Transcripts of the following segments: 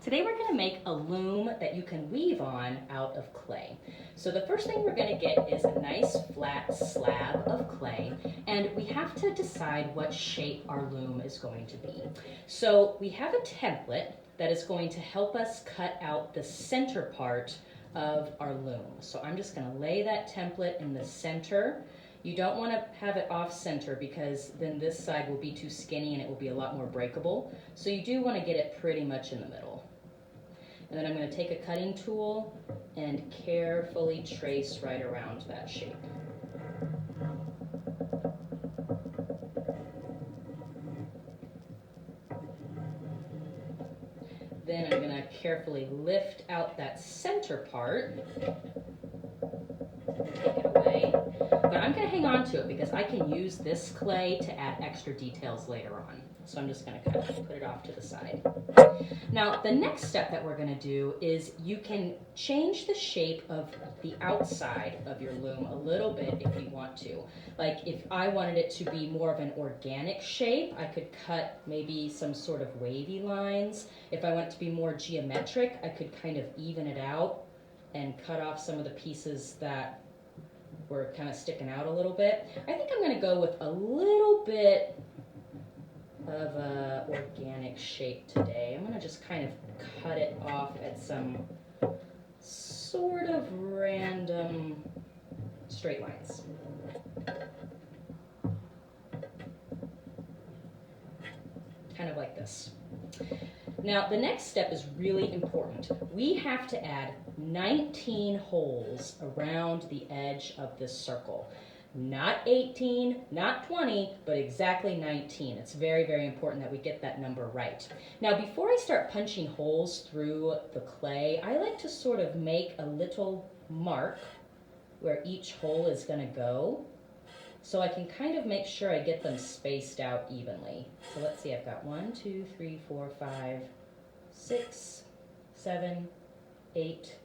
Today we're going to make a loom that you can weave on out of clay. So the first thing we're going to get is a nice flat slab of clay, and we have to decide what shape our loom is going to be. So we have a template that is going to help us cut out the center part of our loom. So I'm just going to lay that template in the center. You don't want to have it off center because then this side will be too skinny and it will be a lot more breakable. So you do want to get it pretty much in the middle. And then I'm going to take a cutting tool and carefully trace right around that shape. Then I'm going to carefully lift out that center part, take it away, but I'm going to hang on to it because I can use this clay to add extra details later on. So I'm just going to kind of put it off to the side. Now, the next step that we're going to do is you can change the shape of the outside of your loom a little bit if you want to. Like if I wanted it to be more of an organic shape, I could cut maybe some sort of wavy lines. If I want it to be more geometric, I could kind of even it out and cut off some of the pieces that were kind of sticking out a little bit. I think I'm going to go with a little bit of a organic shape today. I'm going to just kind of cut it off at some sort of random straight lines. Kind of like this. Now the next step is really important. We have to add 19 holes around the edge of this circle. Not 18, not 20, but exactly 19. It's very, very important that we get that number right. Now, before I start punching holes through the clay, I like to sort of make a little mark where each hole is going to go, so I can kind of make sure I get them spaced out evenly. So let's see, I've got 1, 2, 3, 4, 5, 6, 7, 8,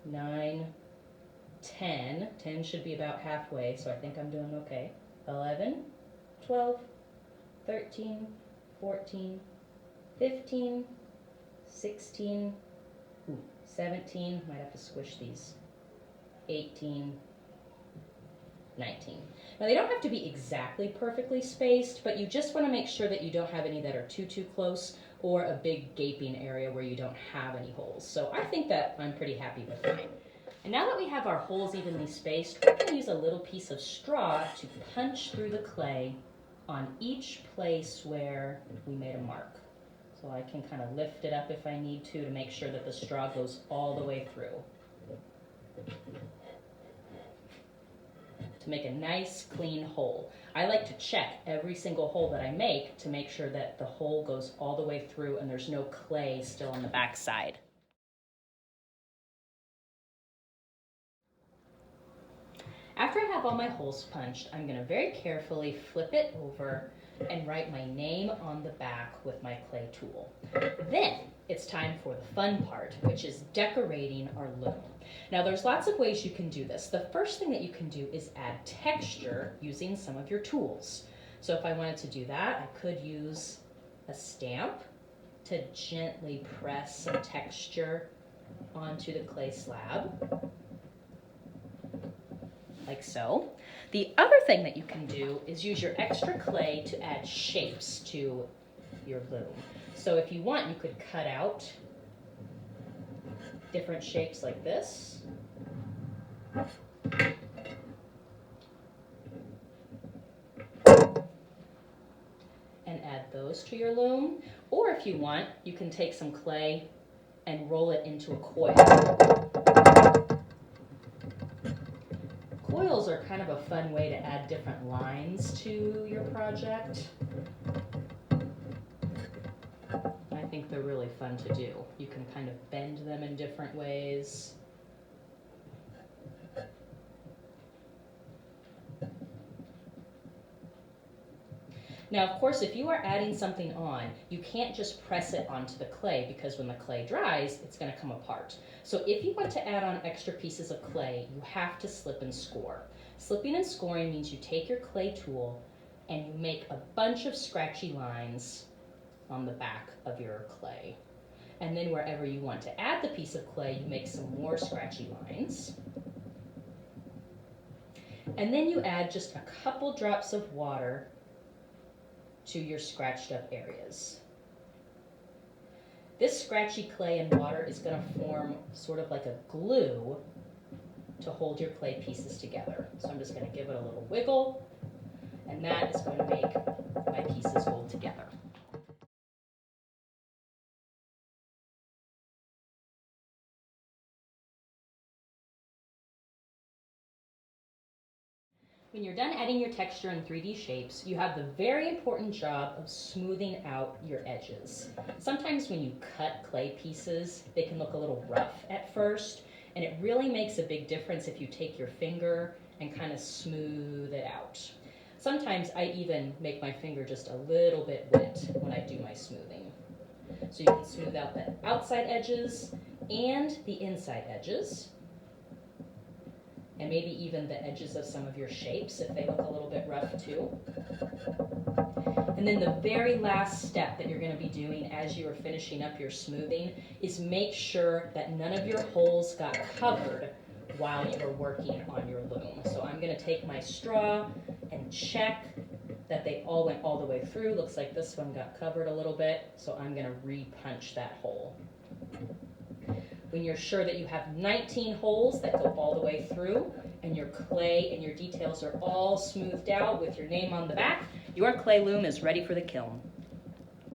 9, 10. 10 should be about halfway, so I think I'm doing okay. 11, 12, 13, 14, 15, 16, 17, might have to squish these, 18, 19. Now they don't have to be exactly perfectly spaced, but you just want to make sure that you don't have any that are too close or a big gaping area where you don't have any holes. So I think that I'm pretty happy with mine. And now that we have our holes evenly spaced, we're going to use a little piece of straw to punch through the clay on each place where we made a mark. So I can kind of lift it up if I need to make sure that the straw goes all the way through. To make a nice clean hole. I like to check every single hole that I make to make sure that the hole goes all the way through and there's no clay still on the back side. After I have all my holes punched, I'm going to very carefully flip it over and write my name on the back with my clay tool. Then it's time for the fun part, which is decorating our loom. Now there's lots of ways you can do this. The first thing that you can do is add texture using some of your tools. So if I wanted to do that, I could use a stamp to gently press some texture onto the clay slab. Like so. The other thing that you can do is use your extra clay to add shapes to your loom. So if you want, you could cut out different shapes like this. And add those to your loom. Or if you want, you can take some clay and roll it into a coil. Coils are kind of a fun way to add different lines to your project. I think they're really fun to do. You can kind of bend them in different ways. Now, of course, if you are adding something on, you can't just press it onto the clay because when the clay dries, it's going to come apart. So if you want to add on extra pieces of clay, you have to slip and score. Slipping and scoring means you take your clay tool and you make a bunch of scratchy lines on the back of your clay. And then wherever you want to add the piece of clay, you make some more scratchy lines. And then you add just a couple drops of water to your scratched up areas. This scratchy clay and water is going to form sort of like a glue to hold your clay pieces together. So I'm just going to give it a little wiggle, and that is going to make my pieces hold together. When you're done adding your texture and 3D shapes, you have the very important job of smoothing out your edges. Sometimes when you cut clay pieces, they can look a little rough at first, and it really makes a big difference if you take your finger and kind of smooth it out. Sometimes I even make my finger just a little bit wet when I do my smoothing. So you can smooth out the outside edges and the inside edges, and maybe even the edges of some of your shapes if they look a little bit rough too. And then the very last step that you're going to be doing as you are finishing up your smoothing is make sure that none of your holes got covered while you were working on your loom. So I'm going to take my straw and check that they all went all the way through. Looks like this one got covered a little bit, so I'm going to re-punch that hole. When you're sure that you have 19 holes that go all the way through and your clay and your details are all smoothed out with your name on the back, your clay loom is ready for the kiln.